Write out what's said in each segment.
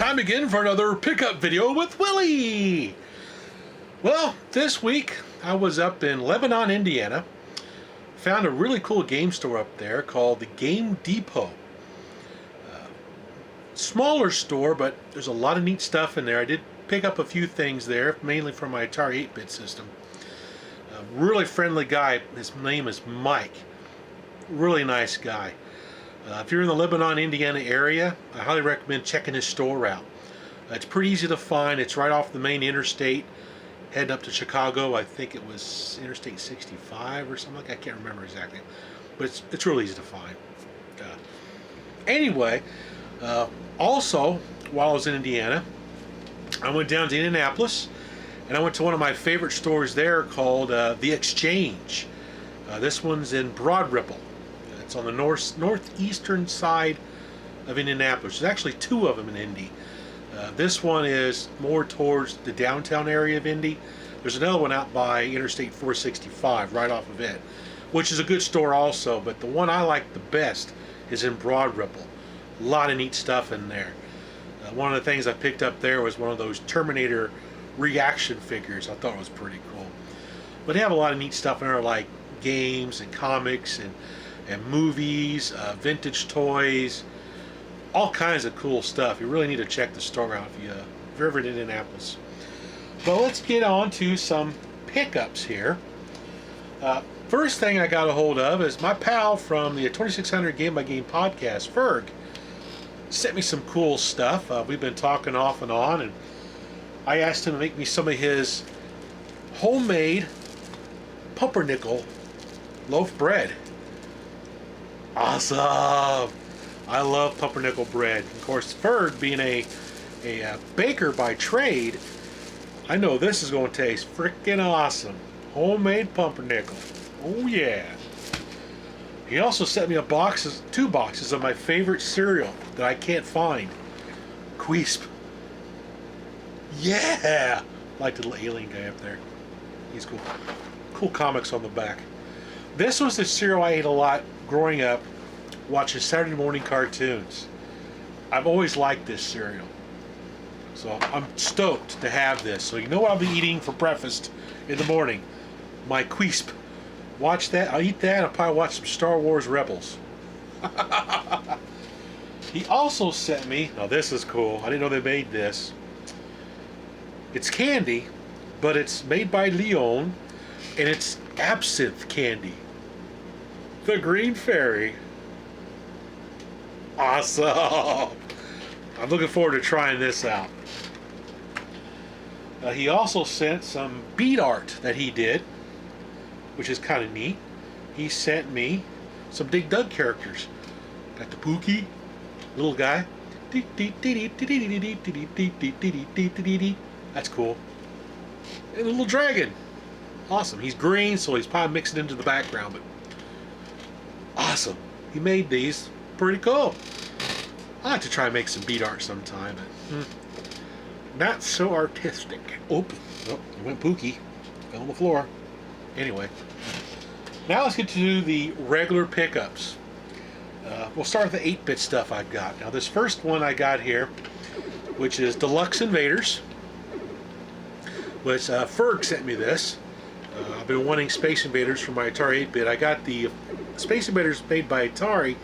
time again for another pickup video with Willie. Well, this week I was up in Lebanon, Indiana. Found a really cool game store up there called the Game Depot. Smaller store, but there's a lot of neat stuff in there. I did pick up a few things there, mainly from my Atari 8-bit system. A really friendly guy. His name is Mike. Really nice guy. If you're in the Lebanon, Indiana area, I highly recommend checking his store out. It's pretty easy to find. It's right off the main interstate, heading up to Chicago. I think it was Interstate 65 or something like that. I can't remember exactly, but it's really easy to find. Anyway, also, while I was in Indiana, I went down to Indianapolis, and I went to one of my favorite stores there called The Exchange. This one's in Broad Ripple. It's on the northeastern side of Indianapolis. There's actually two of them in Indy. This one is more towards the downtown area of Indy. There's another one out by Interstate 465, right off of it, which is a good store also, but the one I like the best is in Broad Ripple. A lot of neat stuff in there. One of the things I picked up there was one of those Terminator reaction figures. I thought it was pretty cool. But they have a lot of neat stuff in there, like games and comics and movies, vintage toys, all kinds of cool stuff. You really need to check the store out if you're ever in Indianapolis. But let's get on to some pickups here. First thing I got a hold of is my pal from the 2600 Game by Game podcast, Ferg, sent me some cool stuff. We've been talking off and on, and I asked him to make me some of his homemade pumpernickel loaf bread. Awesome! I love pumpernickel bread. Of course, Ferg being a baker by trade, I know this is going to taste freaking awesome. Homemade pumpernickel. Oh yeah! He also sent me two boxes of my favorite cereal that I can't find. Queesp. Yeah! I like the little alien guy up there. He's cool. Cool comics on the back. This was the cereal I ate a lot growing up, watching Saturday morning cartoons. I've always liked this cereal. So I'm stoked to have this. So you know what I'll be eating for breakfast in the morning? My Queesp. Watch that. I'll eat that. I'll probably watch some Star Wars Rebels. He also sent me, now this is cool. I didn't know they made this. It's candy, but it's made by Leon, and it's absinthe candy. The Green Fairy. Awesome! I'm looking forward to trying this out. He also sent some bead art that he did, which is kind of neat. He sent me some Dig Dug characters. Got the Pookie, little guy. That's cool. And a little dragon. Awesome. He's green, so he's probably mixed into the background, but awesome. He made these. Pretty cool. I'd like to try and make some bead art sometime, but not so artistic. Oh, it went Pookie. Fell on the floor. Anyway, now let's get to the regular pickups. We'll start with the 8-bit stuff I've got. Now this first one I got here, which is Deluxe Invaders, which Ferg sent me this. I've been wanting Space Invaders for my Atari 8-bit. I got the Space Invaders made by Atari,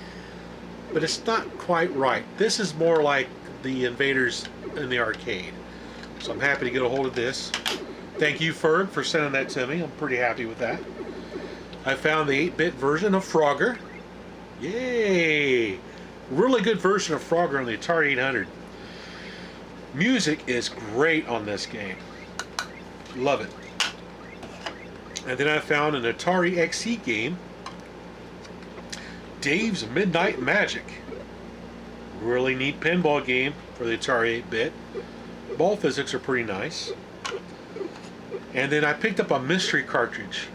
but it's not quite right. This is more like the Invaders in the arcade. So I'm happy to get a hold of this. Thank you, Ferg, for sending that to me. I'm pretty happy with that. I found the 8-bit version of Frogger. Yay! Really good version of Frogger on the Atari 800. Music is great on this game. Love it. And then I found an Atari XE game, Dave's Midnight Magic. Really neat pinball game for the Atari 8-bit. Ball physics are pretty nice. And then I picked up a mystery cartridge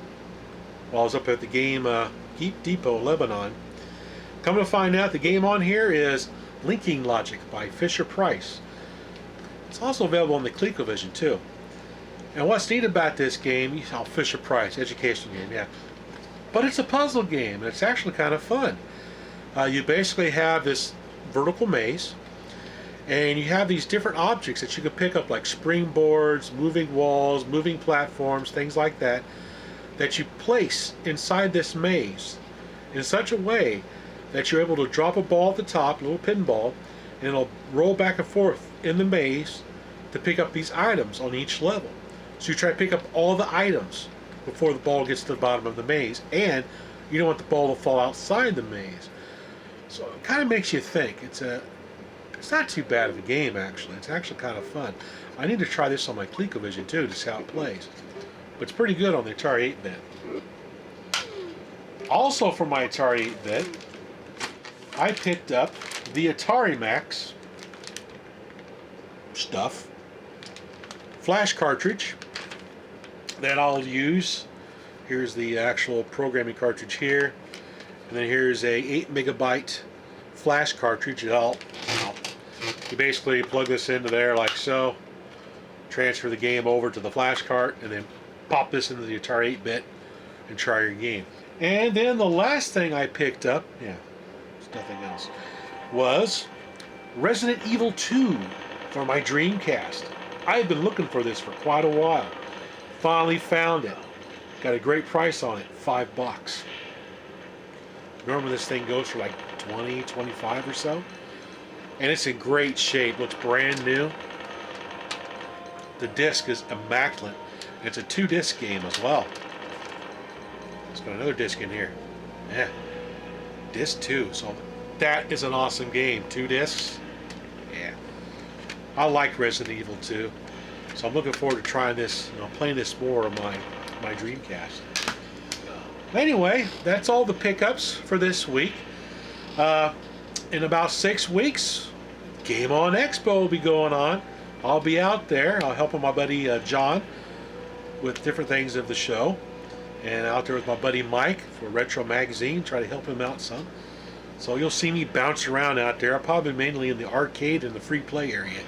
while I was up at the Game Depot, Lebanon. Come to find out, the game on here is Linking Logic by Fisher-Price. It's also available on the ColecoVision too. And what's neat about this game, Fisher-Price, educational game, yeah. But it's a puzzle game, and it's actually kind of fun. You basically have this vertical maze, And you have these different objects that you can pick up, like springboards, moving walls, moving platforms, things like that, that you place inside this maze in such a way that you're able to drop a ball at the top, a little pinball, and it'll roll back and forth in the maze to pick up these items on each level. So you try to pick up all the items before the ball gets to the bottom of the maze, and you don't want the ball to fall outside the maze. So it kind of makes you think. It's not too bad of a game, actually. It's actually kind of fun. I need to try this on my ColecoVision too to see how it plays. But it's pretty good on the Atari 8-bit. Also for my Atari 8-bit, I picked up the Atari Max stuff flash cartridge that I'll use. Here's the actual programming cartridge here, and then here's a 8 megabyte flash cartridge. You basically plug this into there like so, transfer the game over to the flash cart, and then pop this into the Atari 8-bit and try your game. And then the last thing I picked up, there's nothing else, was Resident Evil 2 for my Dreamcast. I've been looking for this for quite a while. Finally found it. Got a great price on it, $5. Normally this thing goes for like 20, 25 or so. And it's in great shape. Looks brand new. The disc is immaculate. It's a 2-disc game as well. It's got another disc in here. Yeah. Disc 2. So that is an awesome game. 2 discs. Yeah. I like Resident Evil 2. So I'm looking forward to trying this, playing this more on my Dreamcast. Anyway, that's all the pickups for this week. In about 6 weeks, Game On Expo will be going on. I'll be out there. I'll help my buddy John with different things of the show. And out there with my buddy Mike for Retro Magazine, try to help him out some. So you'll see me bounce around out there. I'll probably mainly in the arcade and the free play area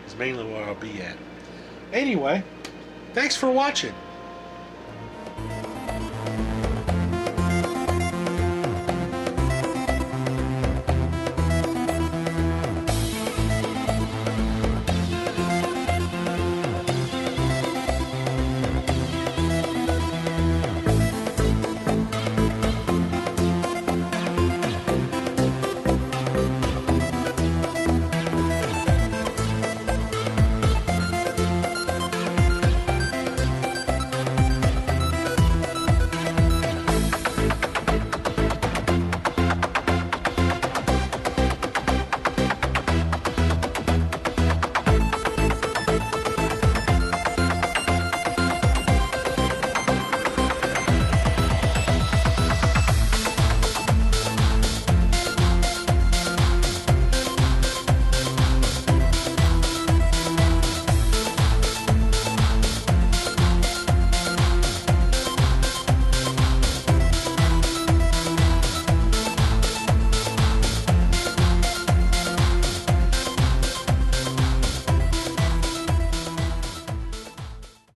is mainly where I'll be at. Anyway, thanks for watching.